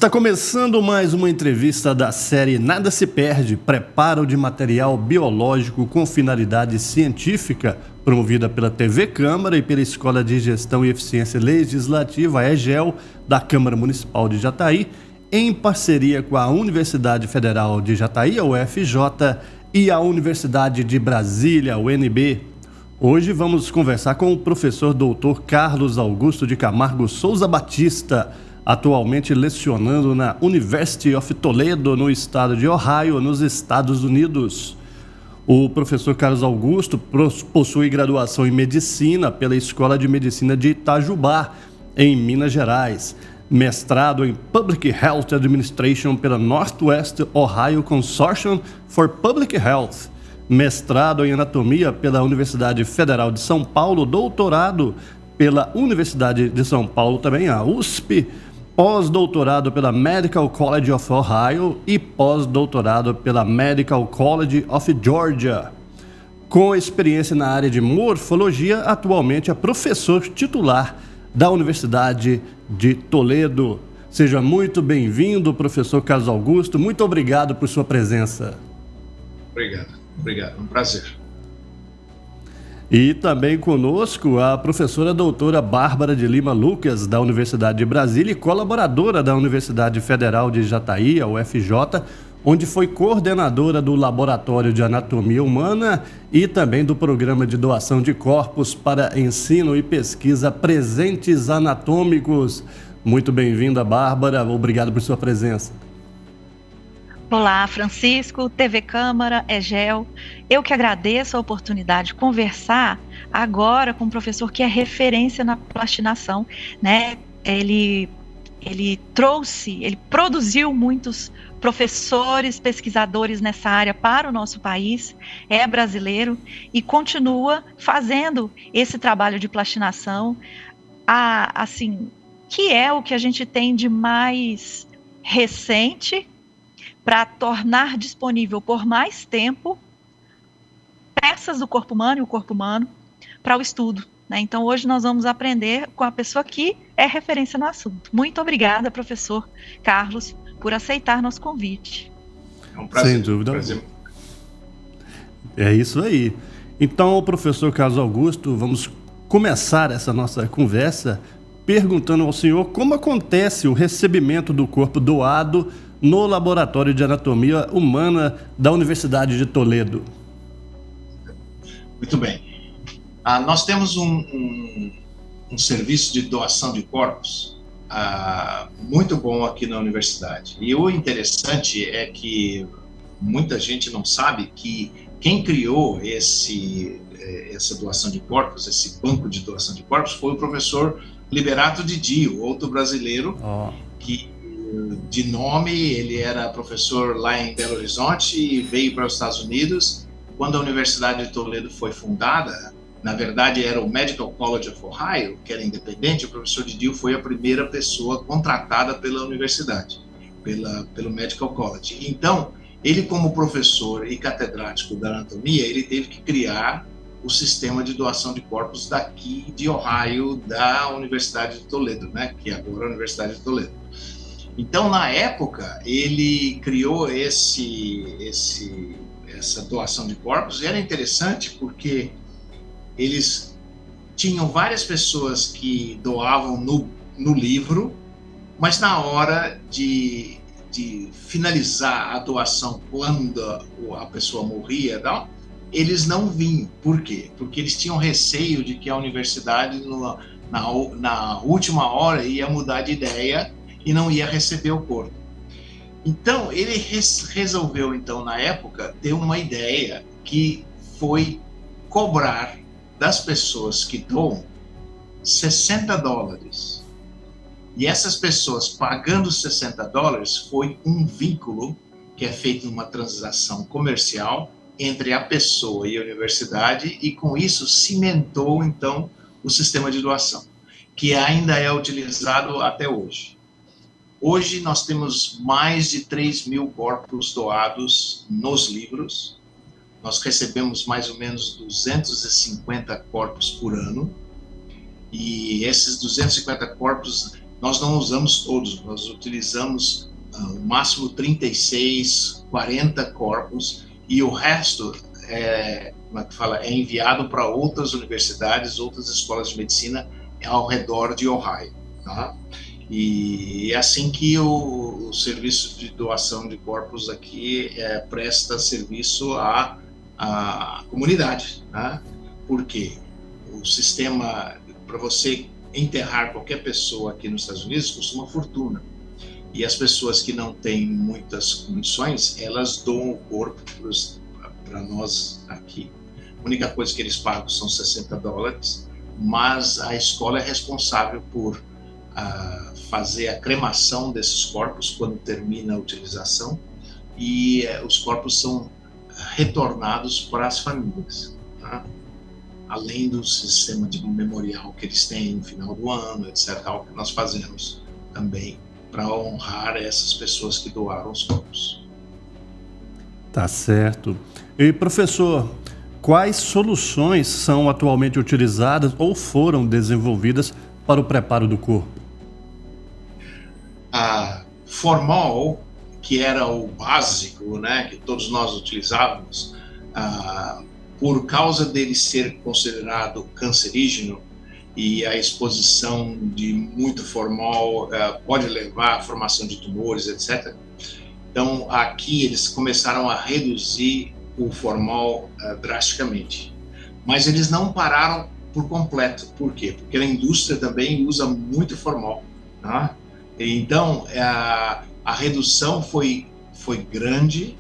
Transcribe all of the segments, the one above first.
Está começando mais uma entrevista da série Nada se Perde, preparo de material biológico com finalidade científica, promovida pela TV Câmara e pela Escola de Gestão e Eficiência Legislativa, a EGEL, da Câmara Municipal de Jataí, em parceria com a Universidade Federal de Jataí, a UFJ, e a Universidade de Brasília, a UNB. Hoje vamos conversar com o professor doutor Carlos Augusto de Camargo Souza Batista, atualmente lecionando na University of Toledo, no estado de Ohio, nos Estados Unidos. O professor Carlos Augusto possui graduação em Medicina pela Escola de Medicina de Itajubá, em Minas Gerais, mestrado em Public Health Administration pela Northwest Ohio Consortium for Public Health, mestrado em Anatomia pela Universidade Federal de São Paulo, doutorado pela Universidade de São Paulo, também a USP, pós-doutorado pela Medical College of Ohio e pós-doutorado pela Medical College of Georgia. Com experiência na área de morfologia, atualmente é professor titular da Universidade de Toledo. Seja muito bem-vindo, professor Carlos Augusto. Muito obrigado por sua presença. Obrigado. Um prazer. E também conosco a professora doutora Bárbara de Lima Lucas, da Universidade de Brasília e colaboradora da Universidade Federal de Jataí, a UFJ, onde foi coordenadora do Laboratório de Anatomia Humana e também do Programa de Doação de Corpos para Ensino e Pesquisa Presentes Anatômicos. Muito bem-vinda, Bárbara. Obrigado por sua presença. Olá, Francisco, TV Câmara, EGEL. Eu que agradeço a oportunidade de conversar agora com um professor que é referência na plastinação, né? Ele produziu muitos professores, pesquisadores nessa área para o nosso país, é brasileiro e continua fazendo esse trabalho de plastinação, que é o que a gente tem de mais recente para tornar disponível por mais tempo peças do corpo humano e o corpo humano para o estudo, né? Então, hoje nós vamos aprender com a pessoa que é referência no assunto. Muito obrigada, professor Carlos, por aceitar nosso convite. É um prazer. Sem dúvida. É isso aí. Então, professor Carlos Augusto, vamos começar essa nossa conversa perguntando ao senhor como acontece o recebimento do corpo doado no Laboratório de Anatomia Humana da Universidade de Toledo. Muito bem. Nós temos um serviço de doação de corpos muito bom aqui na universidade. E o interessante é que muita gente não sabe que quem criou essa doação de corpos, esse banco de doação de corpos, foi o professor Liberato Didio, outro brasileiro, que de nome, ele era professor lá em Belo Horizonte e veio para os Estados Unidos. Quando a Universidade de Toledo foi fundada, na verdade era o Medical College of Ohio, que era independente, o professor Didio foi a primeira pessoa contratada pela universidade, pelo Medical College. Então, ele como professor e catedrático da anatomia, ele teve que criar o sistema de doação de corpos daqui de Ohio, da Universidade de Toledo, né, que agora é a Universidade de Toledo. Então, na época, ele criou essa doação de corpos, e era interessante porque eles tinham várias pessoas que doavam no livro, mas na hora de finalizar a doação, quando a pessoa morria, eles não vinham. Por quê? Porque eles tinham receio de que a universidade, na última hora, ia mudar de ideia e não ia receber o corpo. Então, ele resolveu, então, na época, ter uma ideia que foi cobrar das pessoas que doam $60. E essas pessoas pagando $60 foi um vínculo que é feito numa transação comercial entre a pessoa e a universidade, e com isso cimentou, então, o sistema de doação, que ainda é utilizado até hoje. Hoje nós temos mais de 3.000 corpos doados nos livros. Nós recebemos mais ou menos 250 corpos por ano. E esses 250 corpos nós não usamos todos, nós utilizamos o máximo 36, 40 corpos, e o resto é enviado para outras universidades, outras escolas de medicina ao redor de Ohio. Tá? E é assim que o serviço de doação de corpos aqui presta serviço à comunidade. Tá? Por quê? O sistema, para você enterrar qualquer pessoa aqui nos Estados Unidos, custa uma fortuna. E as pessoas que não têm muitas condições, elas doam o corpo para nós aqui. A única coisa que eles pagam são $60, mas a escola é responsável por fazer a cremação desses corpos quando termina a utilização, e os corpos são retornados para as famílias. Tá? Além do sistema de memorial que eles têm no final do ano, etc., que nós fazemos também para honrar essas pessoas que doaram os corpos. Tá certo. E, professor, quais soluções são atualmente utilizadas ou foram desenvolvidas para o preparo do corpo? A formol, que era o básico, né, que todos nós utilizávamos, por causa dele ser considerado cancerígeno e a exposição de muito formol pode levar à formação de tumores, etc. Então, aqui eles começaram a reduzir o formol drasticamente. Mas eles não pararam por completo. Por quê? Porque a indústria também usa muito formol. Tá? Então, a redução foi grande,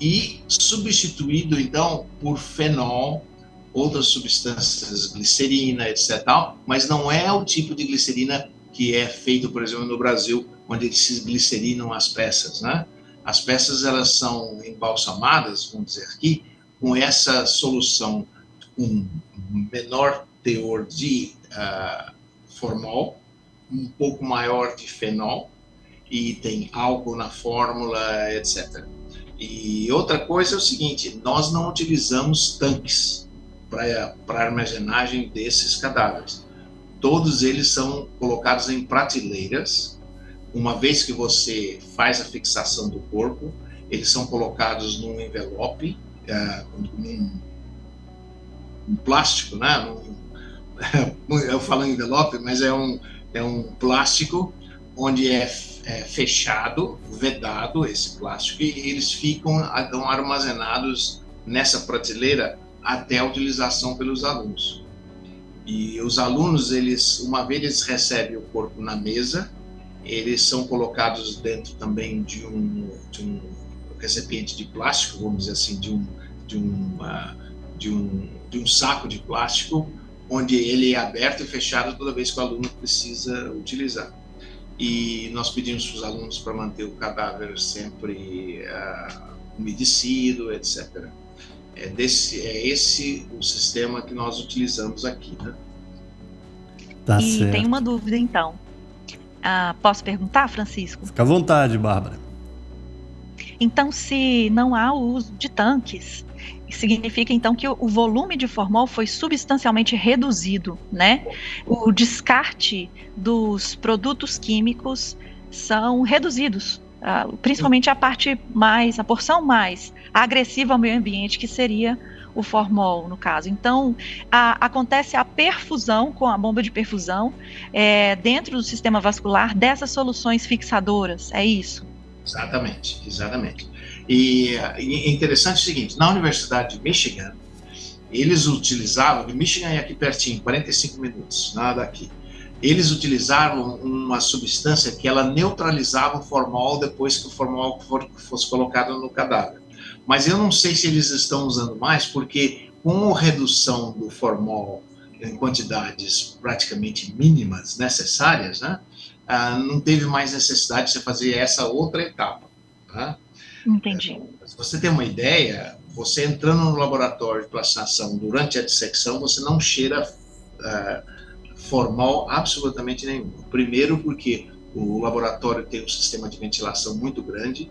e substituído, então, por fenol, outras substâncias, glicerina, etc. Mas não é o tipo de glicerina que é feito, por exemplo, no Brasil, onde se glicerinam as peças. Né? As peças, elas são embalsamadas, vamos dizer aqui, com essa solução com menor teor de formol, um pouco maior de fenol, e tem álcool na fórmula, etc. E outra coisa é o seguinte, nós não utilizamos tanques para armazenagem desses cadáveres. Todos eles são colocados em prateleiras. Uma vez que você faz a fixação do corpo, eles são colocados num envelope, um plástico, né? Eu falo envelope, mas é um plástico onde é fechado, vedado esse plástico, e eles ficam armazenados nessa prateleira até a utilização pelos alunos. E os alunos, uma vez eles recebem o corpo na mesa, eles são colocados dentro também de um recipiente de plástico, vamos dizer assim, de um saco de plástico, onde ele é aberto e fechado toda vez que o aluno precisa utilizar. E nós pedimos para os alunos para manter o cadáver sempre umedecido, etc. É esse o sistema que nós utilizamos aqui. Né? Tá e certo. tem uma dúvida, então. Posso perguntar, Francisco? Fica à vontade, Bárbara. Então, se não há o uso de tanques, significa então que o volume de formol foi substancialmente reduzido, né? O descarte dos produtos químicos são reduzidos, principalmente a porção mais agressiva ao meio ambiente, que seria o formol, no caso. Então, acontece a perfusão com a bomba de perfusão dentro do sistema vascular dessas soluções fixadoras, é isso? Exatamente. E é interessante o seguinte, na Universidade de Michigan, eles utilizavam, de Michigan é aqui pertinho, 45 minutos, nada aqui. Eles utilizavam uma substância que ela neutralizava o formol depois que o formol fosse colocado no cadáver. Mas eu não sei se eles estão usando mais, porque com a redução do formol em quantidades praticamente mínimas necessárias, né, não teve mais necessidade de você fazer essa outra etapa. Tá? Entendi. Se você tem uma ideia, você entrando no laboratório de plastinação durante a dissecção, você não cheira formol absolutamente nenhum. Primeiro porque o laboratório tem um sistema de ventilação muito grande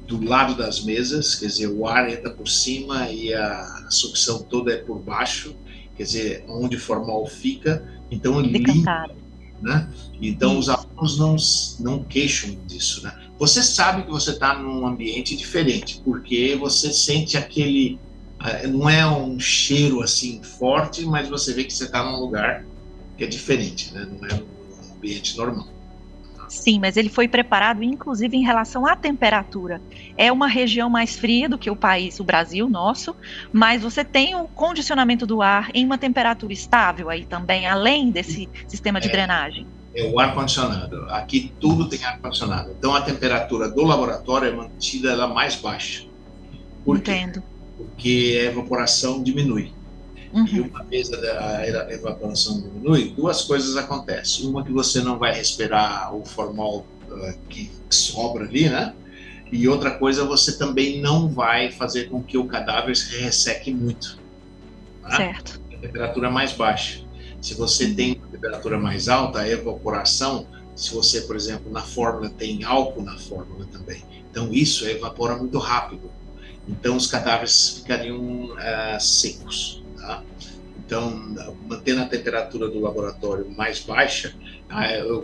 do lado das mesas, quer dizer, o ar entra por cima e a sucção toda é por baixo, quer dizer, onde o formol fica, então né? Então, os alunos não queixam disso, né? Você sabe que você está num ambiente diferente, porque você sente aquele... Não é um cheiro assim forte, mas você vê que você está num lugar que é diferente, né? Não é um ambiente normal. Sim, mas ele foi preparado, inclusive, em relação à temperatura. É uma região mais fria do que o país, o Brasil, nosso, mas você tem o condicionamento do ar em uma temperatura estável aí também, além desse sistema de drenagem. É o ar-condicionado. Aqui tudo tem ar-condicionado. Então, a temperatura do laboratório é mantida ela mais baixa. Por Entendo. quê? Porque a evaporação diminui. Uhum. E uma vez a evaporação diminui, duas coisas acontecem. Uma, que você não vai respirar o formol que sobra ali, né? E outra coisa, você também não vai fazer com que o cadáver se resseque muito. Né? Certo. A temperatura mais baixa. Se você tem uma temperatura mais alta, a evaporação, se você, por exemplo, na fórmula tem álcool na fórmula também, então isso evapora muito rápido. Então os cadáveres ficariam secos. Tá? Então, mantendo a temperatura do laboratório mais baixa,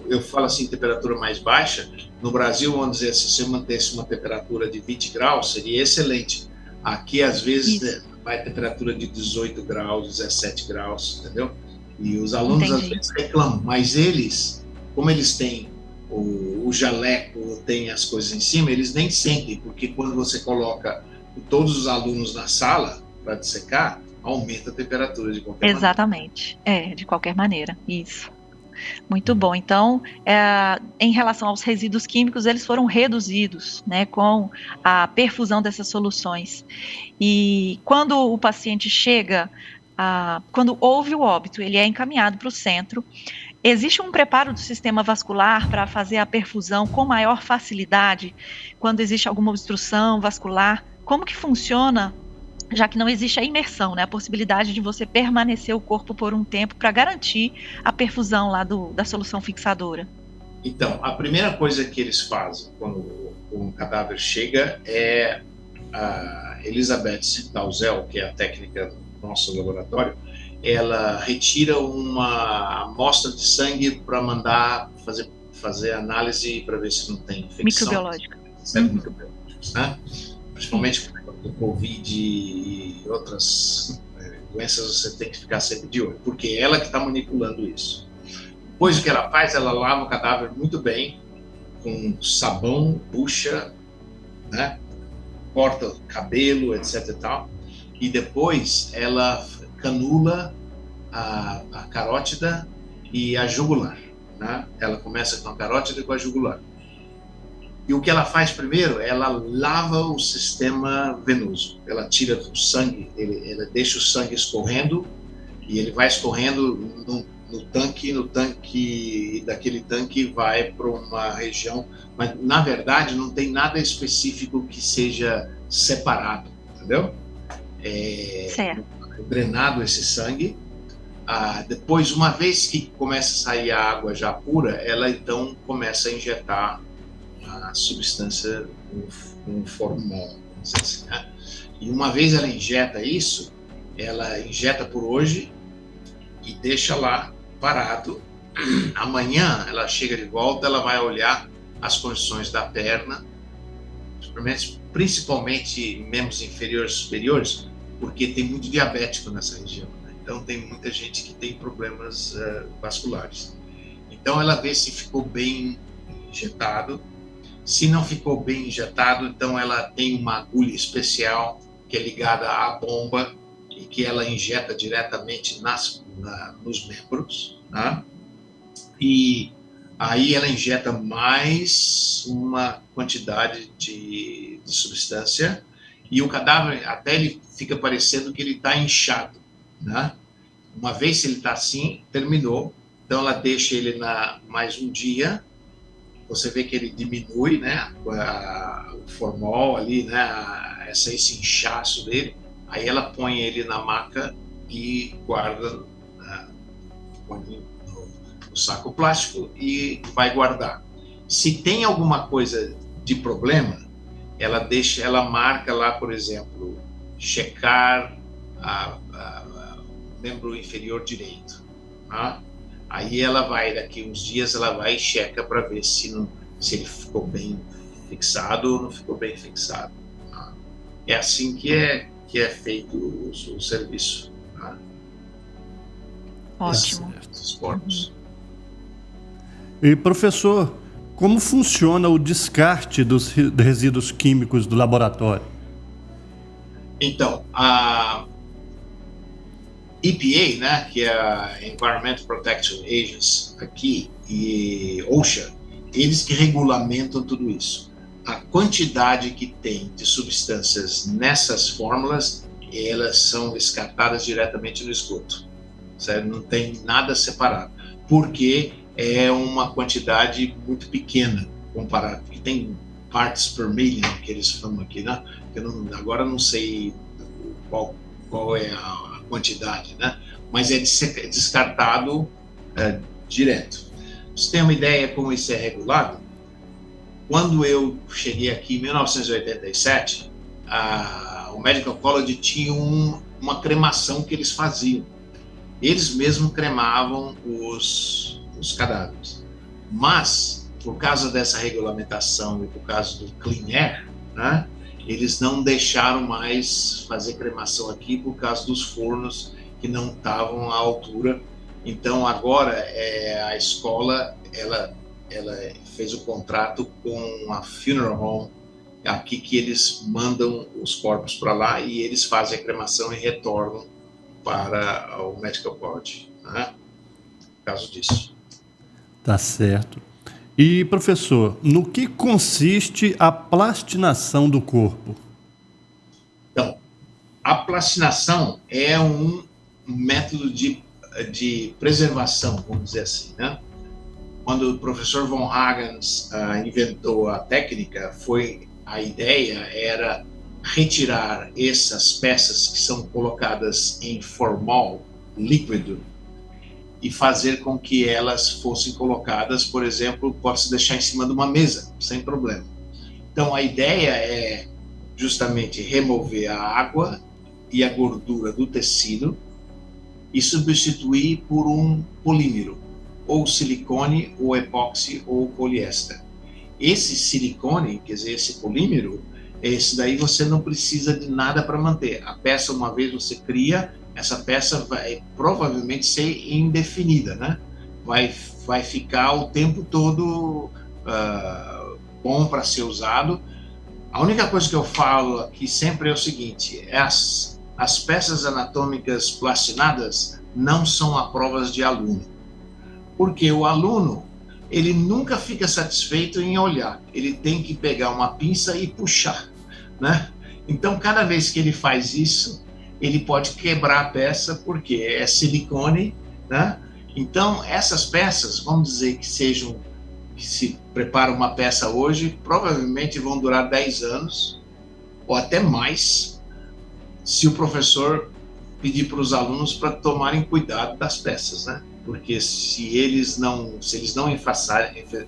eu falo assim, temperatura mais baixa, no Brasil, vamos dizer, se você mantesse uma temperatura de 20 graus, seria excelente. Aqui, às vezes, vai temperatura de 18 graus, 17 graus, entendeu? E os alunos, às vezes, reclamam, mas eles, como eles têm o jaleco, tem as coisas em cima, eles nem sentem, porque quando você coloca todos os alunos na sala para dissecar, aumenta a temperatura de qualquer maneira. Exatamente, de qualquer maneira, isso. Muito bom. Então, em relação aos resíduos químicos, eles foram reduzidos, né, com a perfusão dessas soluções. E quando o paciente chega, quando houve o óbito, ele é encaminhado para o centro. Existe um preparo do sistema vascular para fazer a perfusão com maior facilidade quando existe alguma obstrução vascular? Como que funciona, já que não existe a imersão, né, a possibilidade de você permanecer o corpo por um tempo para garantir a perfusão lá da solução fixadora? Então, a primeira coisa que eles fazem quando um cadáver chega é a Elizabeth Dalzell, que é a técnica do nosso laboratório, ela retira uma amostra de sangue para mandar fazer análise para ver se não tem infecção. Microbiológica. Microbiológicos, né? Principalmente com o Covid e outras doenças, você tem que ficar sempre de olho, porque é ela que está manipulando isso. Depois, o que ela faz, ela lava o cadáver muito bem, com sabão, bucha, né? Corta o cabelo, etc. e tal, e depois ela canula a carótida e a jugular, né? Ela começa com a carótida e com a jugular. E o que ela faz primeiro, ela lava o sistema venoso. Ela tira o sangue, ela deixa o sangue escorrendo, e ele vai escorrendo no tanque, daquele tanque vai para uma região, mas na verdade não tem nada específico que seja separado, entendeu? Certo. Drenado esse sangue. Depois, uma vez que começa a sair a água já pura, ela então começa a injetar a substância com formol, vamos dizer assim, né? E uma vez ela injeta isso, ela injeta por hoje e deixa lá parado. Amanhã ela chega de volta, ela vai olhar as condições da perna, principalmente membros inferiores e superiores, porque tem muito diabético nessa região, né? Então tem muita gente que tem problemas vasculares. Então ela vê se ficou bem injetado. Se não ficou bem injetado, então ela tem uma agulha especial que é ligada à bomba e que ela injeta diretamente nos membros, né? E aí ela injeta mais uma quantidade de substância e o cadáver até ele fica parecendo que ele está inchado, né? Uma vez que ele está assim, terminou. Então ela deixa ele mais um dia. Você vê que ele diminui, né, o formol ali, né, esse inchaço dele. Aí ela põe ele na maca e guarda no saco plástico e vai guardar. Se tem alguma coisa de problema, ela marca lá, por exemplo, checar o membro inferior direito. Tá? Aí ela vai, daqui uns dias, ela vai e checa para ver se ele ficou bem fixado ou não ficou bem fixado. Tá? É assim que é feito o serviço. Tá? Ótimo. Esses corpos. E, professor, como funciona o descarte dos resíduos químicos do laboratório? Então, a EPA, né, que é a Environmental Protection Agency aqui, e OSHA, eles que regulamentam tudo isso. A quantidade que tem de substâncias nessas fórmulas, elas são descartadas diretamente no esgoto. Certo? Não tem nada separado, porque é uma quantidade muito pequena comparado, porque tem parts per million que eles falam aqui, né? Agora não sei qual é a quantidade, né? Mas é descartado direto. Você tem uma ideia como isso é regulado? Quando eu cheguei aqui em 1987, o Medical College tinha uma cremação que eles faziam. Eles mesmos cremavam os cadáveres. Mas, por causa dessa regulamentação e por causa do Clean Air, né, eles não deixaram mais fazer cremação aqui por causa dos fornos que não estavam à altura. Então, agora, a escola ela fez o contrato com a Funeral Home aqui, que eles mandam os corpos para lá e eles fazem a cremação e retornam para o Medical College, né? Por causa disso. Tá certo. E, professor, no que consiste a plastinação do corpo? Então, a plastinação é um método de preservação, vamos dizer assim, né? Quando o professor von Hagens inventou a técnica, a ideia era retirar essas peças que são colocadas em formol líquido e fazer com que elas fossem colocadas, por exemplo, pode-se deixar em cima de uma mesa, sem problema. Então, a ideia é justamente remover a água e a gordura do tecido e substituir por um polímero, ou silicone, ou epóxi, ou poliéster. Esse silicone, quer dizer, esse polímero, esse daí você não precisa de nada para manter. A peça, uma vez você cria, essa peça vai provavelmente ser indefinida, né? Vai ficar o tempo todo bom para ser usado. A única coisa que eu falo aqui sempre é o seguinte: as peças anatômicas plastinadas não são a provas de aluno, porque o aluno ele nunca fica satisfeito em olhar, ele tem que pegar uma pinça e puxar, né? Então, cada vez que ele faz isso, ele pode quebrar a peça, porque é silicone, né? Então, essas peças, vamos dizer que se prepara uma peça hoje, provavelmente vão durar 10 anos, ou até mais, se o professor pedir para os alunos para tomarem cuidado das peças, né? Porque se eles não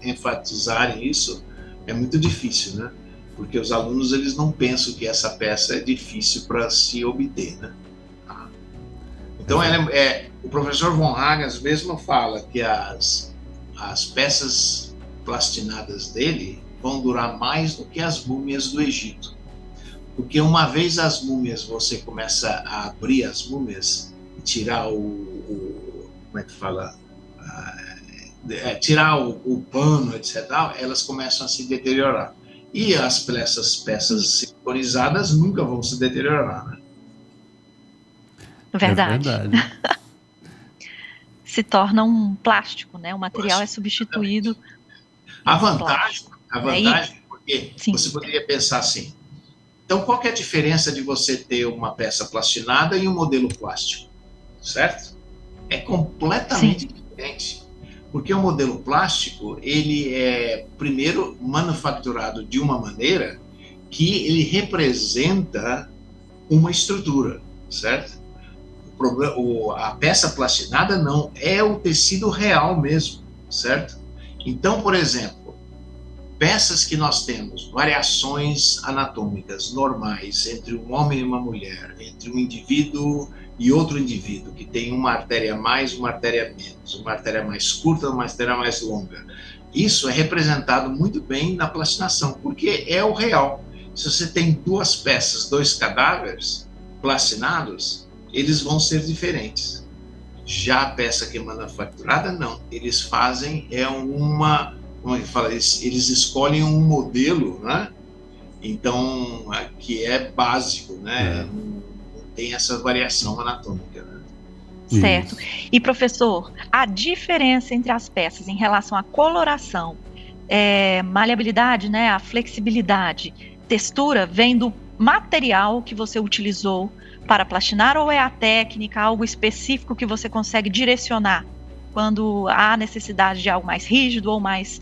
enfatizarem isso, é muito difícil, né? Porque os alunos eles não pensam que essa peça é difícil para se obter, né? Então o professor von Hagens mesmo fala que as peças plastinadas dele vão durar mais do que as múmias do Egito, porque uma vez as múmias, você começa a abrir as múmias e tirar como é que fala? Tirar o pano, etc., elas começam a se deteriorar. E as peças siliconizadas nunca vão se deteriorar, né? Verdade. É verdade. Se torna um plástico, né? O material é substituído. A vantagem porque Sim. Você poderia pensar assim: então qual que é a diferença de você ter uma peça plastinada e um modelo plástico, certo? É completamente diferente, porque o modelo plástico ele é primeiro manufaturado de uma maneira que ele representa uma estrutura, certo? A peça plastinada não, é o tecido real mesmo, certo? Então, por exemplo, peças que nós temos variações anatômicas normais entre um homem e uma mulher, entre um indivíduo e outro indivíduo que tem uma artéria mais, uma artéria menos, uma artéria mais curta, uma artéria mais longa, isso é representado muito bem na plastinação, porque é o real. Se você tem duas peças, dois cadáveres plastinados, eles vão ser diferentes. Já a peça que é manufaturada, não. Eles fazem, como é que fala? Eles escolhem um modelo, né? Então, que é básico, né? Não tem essa variação anatômica, né? Certo. E, professor, a diferença entre as peças em relação à coloração, maleabilidade, né? A flexibilidade, textura, vem do material que você utilizou para plastinar, ou é a técnica, algo específico que você consegue direcionar quando há necessidade de algo mais rígido ou mais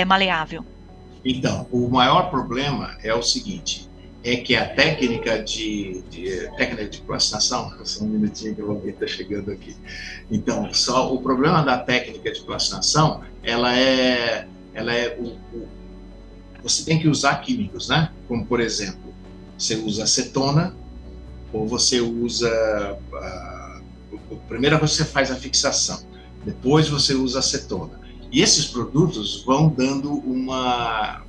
maleável? Então, o maior problema é o seguinte, é que a técnica de plastinação, só um minutinho que alguém está chegando aqui. Então, só o problema da técnica de plastinação, você tem que usar químicos, né? Como, por exemplo, você usa acetona, ou você usa... primeiro você faz a fixação, depois você usa acetona. E esses produtos vão dando uma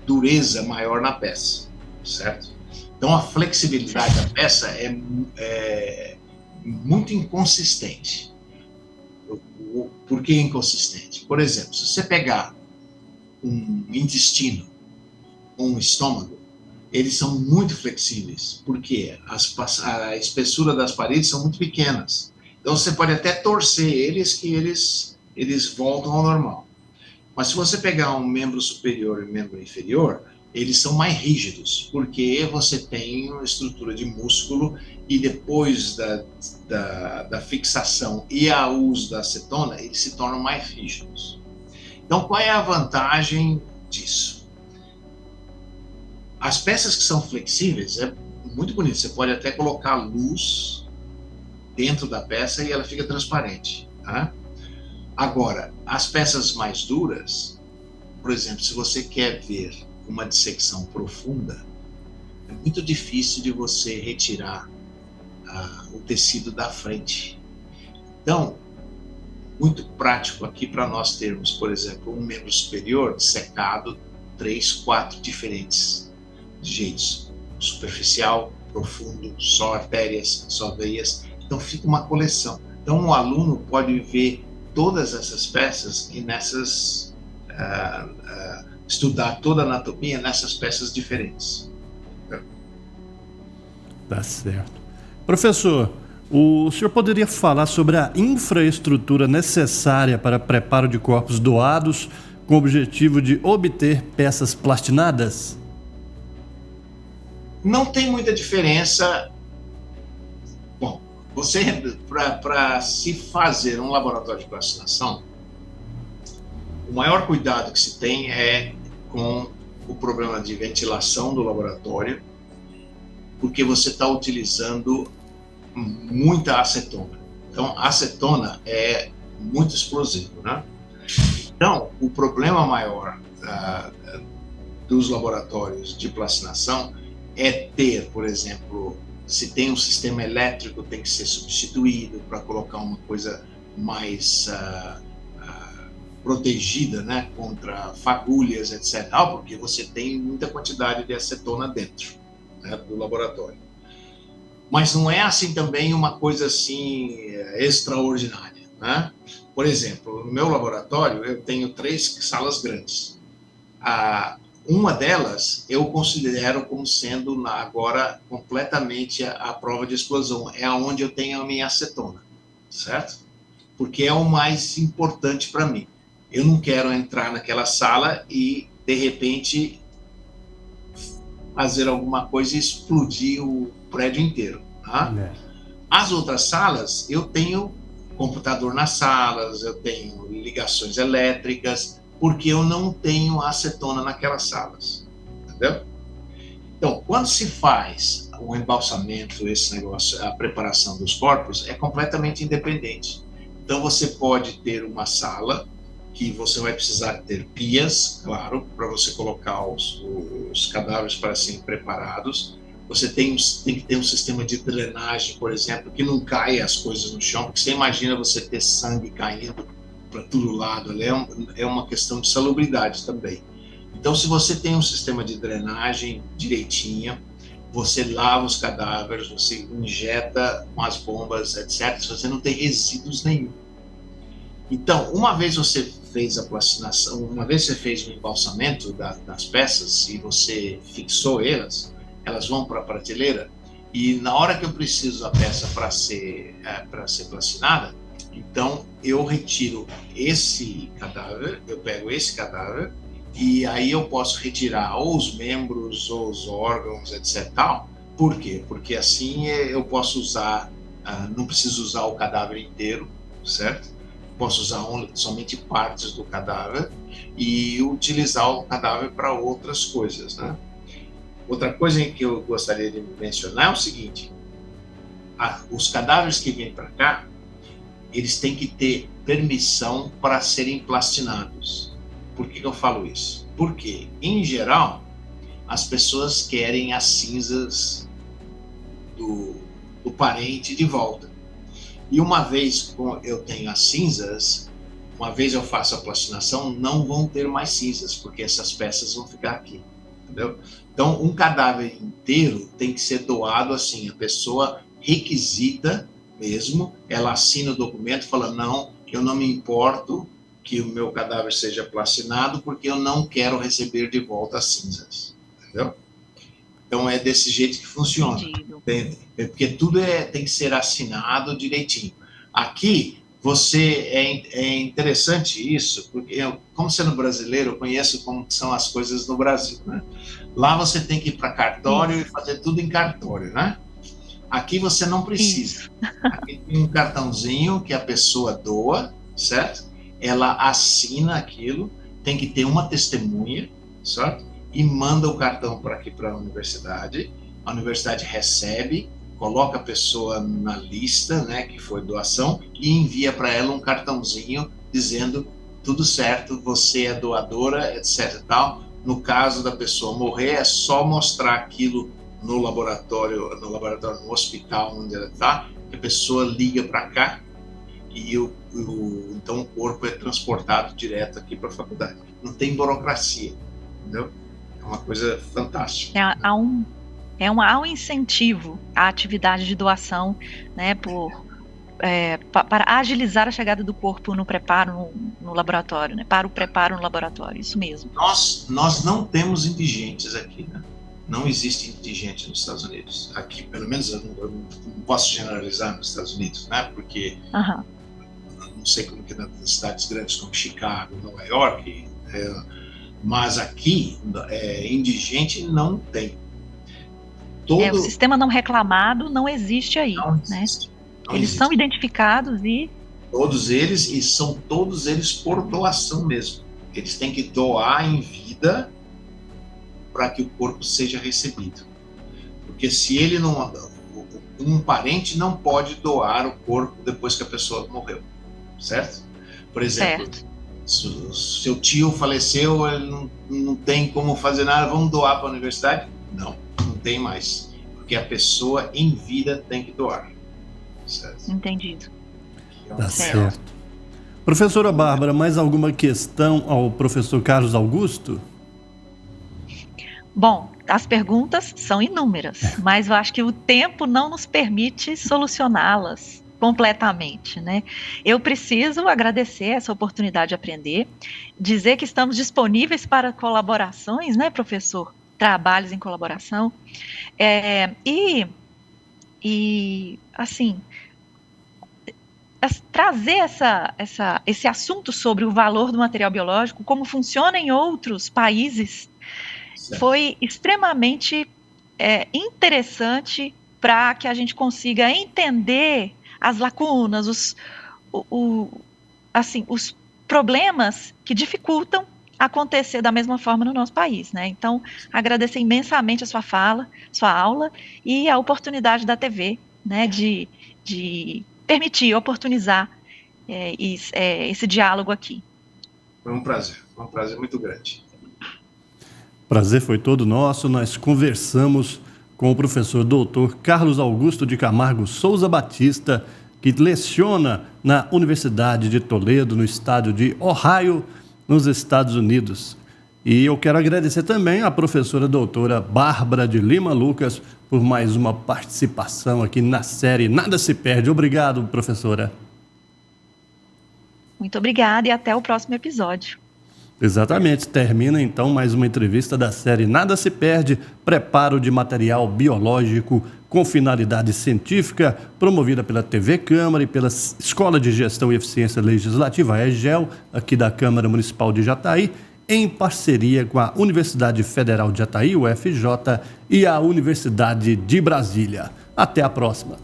dureza maior na peça, certo? Então, a flexibilidade da peça é muito inconsistente. Por que inconsistente? Por exemplo, se você pegar um intestino ou um estômago, eles são muito flexíveis, porque a espessura das paredes são muito pequenas. Então, você pode até torcer eles, que eles voltam ao normal. Mas se você pegar um membro superior e um membro inferior, eles são mais rígidos, porque você tem uma estrutura de músculo e depois da fixação e a uso da acetona, eles se tornam mais rígidos. Então, qual é a vantagem disso? As peças que são flexíveis é muito bonito. Você pode até colocar luz dentro da peça e ela fica transparente, tá? Agora, as peças mais duras, por exemplo, se você quer ver uma dissecção profunda, é muito difícil de você retirar o tecido da frente. Então, muito prático aqui para nós termos, por exemplo, um membro superior dissecado 3, 4 diferentes jeitos, superficial, profundo, só artérias, só veias. Então fica uma coleção. Então o aluno pode ver todas essas peças e estudar toda a anatomia nessas peças diferentes. Tá certo. Professor, o senhor poderia falar sobre a infraestrutura necessária para preparo de corpos doados com o objetivo de obter peças plastinadas? Não tem muita diferença. Bom, para se fazer um laboratório de plastinação, o maior cuidado que se tem é com o problema de ventilação do laboratório, porque você está utilizando muita acetona. Então, a acetona é muito explosivo, né? Então, o problema maior dos laboratórios de plastinação é ter, por exemplo, se tem um sistema elétrico, tem que ser substituído para colocar uma coisa mais protegida, né, contra fagulhas, etc. Porque você tem muita quantidade de acetona dentro, né, do laboratório. Mas não é assim também uma coisa assim extraordinária, né? Por exemplo, no meu laboratório eu tenho 3 salas grandes. Uma delas eu considero como sendo agora completamente a prova de explosão. É onde eu tenho a minha acetona, certo? Porque é o mais importante para mim. Eu não quero entrar naquela sala e, de repente, fazer alguma coisa e explodir o prédio inteiro. Tá? As outras salas, eu tenho computador nas salas, eu tenho ligações elétricas, porque eu não tenho acetona naquelas salas, entendeu? Então, quando se faz o embalsamento, esse negócio, a preparação dos corpos, é completamente independente. Então, você pode ter uma sala que você vai precisar ter pias, claro, para você colocar os cadáveres para serem preparados, Você tem que ter um sistema de drenagem, por exemplo, que não caia as coisas no chão, porque você imagina você ter sangue caindo para todo lado, é uma questão de salubridade também. Então, se você tem um sistema de drenagem direitinho, você lava os cadáveres, você injeta com as bombas, etc., você não tem resíduos nenhum. Então, uma vez você fez a placinação, uma vez você fez o embalsamento das peças e você fixou elas vão para a prateleira, e na hora que eu preciso da peça para ser placinada, então eu retiro esse cadáver, eu pego esse cadáver, e aí eu posso retirar ou os membros, ou os órgãos, etc. Por quê? Porque assim eu posso usar, não preciso usar o cadáver inteiro, certo? Posso usar somente partes do cadáver e utilizar o cadáver para outras coisas, né? Outra coisa que eu gostaria de mencionar é o seguinte: os cadáveres que vêm para cá, eles têm que ter permissão para serem plastinados. Por que eu falo isso? Porque, em geral, as pessoas querem as cinzas do parente de volta. E uma vez eu tenho as cinzas, uma vez eu faço a plastinação, não vão ter mais cinzas, porque essas peças vão ficar aqui, entendeu? Então, um cadáver inteiro tem que ser doado assim, a pessoa requisita mesmo, ela assina o documento, fala, não, eu não me importo que o meu cadáver seja placinado, porque eu não quero receber de volta as cinzas, entendeu? Então, é desse jeito que funciona. Porque tudo tem que ser assinado direitinho. Aqui, é interessante isso, porque eu, como sendo brasileiro, eu conheço como são as coisas no Brasil, né? Lá você tem que ir para cartório e fazer tudo em cartório, né? Aqui você não precisa. Aqui tem um cartãozinho que a pessoa doa, certo? Ela assina aquilo, tem que ter uma testemunha, certo? E manda o cartão para aqui, para a universidade recebe, coloca a pessoa na lista, né, que foi doação, e envia para ela um cartãozinho dizendo tudo certo, você é doadora, etc. Tal. No caso da pessoa morrer, é só mostrar aquilo no laboratório, no hospital onde ela está, que a pessoa liga para cá e então o corpo é transportado direto aqui para a faculdade. Não tem burocracia, entendeu? É uma coisa fantástica. Há um incentivo à atividade de doação, né, para agilizar a chegada do corpo no preparo no laboratório, né, para o preparo no laboratório, isso mesmo. Nós não temos indigentes aqui, né? Não existe indigente nos Estados Unidos. Aqui, pelo menos, eu não posso generalizar nos Estados Unidos, né? Porque não sei como que nas cidades grandes como Chicago, Nova York, mas aqui, indigente não tem. O sistema não reclamado não existe aí, não existe, né? Eles são identificados e... Todos eles, e são todos eles por doação mesmo. Eles têm que doar em vida para que o corpo seja recebido. Porque se ele não... Um parente não pode doar o corpo depois que a pessoa morreu, certo? Por exemplo, seu tio faleceu, ele não tem como fazer nada, vamos doar para a universidade? Não tem mais, porque a pessoa em vida tem que doar. Certo? Entendido. Tá certo. Professora Bárbara, mais alguma questão ao professor Carlos Augusto? Bom, as perguntas são inúmeras, mas eu acho que o tempo não nos permite solucioná-las completamente, né? Eu preciso agradecer essa oportunidade de aprender, dizer que estamos disponíveis para colaborações, né, professor? Trabalhos em colaboração, assim, trazer esse assunto sobre o valor do material biológico, como funciona em outros países, foi extremamente interessante para que a gente consiga entender as lacunas, os problemas que dificultam acontecer da mesma forma no nosso país, né? Então, agradecer imensamente a sua fala, sua aula e a oportunidade da TV, né, de permitir, oportunizar esse diálogo aqui. Foi um prazer muito grande. Prazer foi todo nosso, nós conversamos com o professor doutor Carlos Augusto de Camargo Souza Batista, que leciona na Universidade de Toledo, no estado de Ohio, nos Estados Unidos. E eu quero agradecer também à professora doutora Bárbara de Lima Lucas por mais uma participação aqui na série Nada se Perde. Obrigado, professora. Muito obrigada e até o próximo episódio. Exatamente, termina então mais uma entrevista da série Nada se Perde, preparo de material biológico com finalidade científica, promovida pela TV Câmara e pela Escola de Gestão e Eficiência Legislativa, a EGEL, aqui da Câmara Municipal de Jataí, em parceria com a Universidade Federal de Jataí, UFJ, e a Universidade de Brasília. Até a próxima.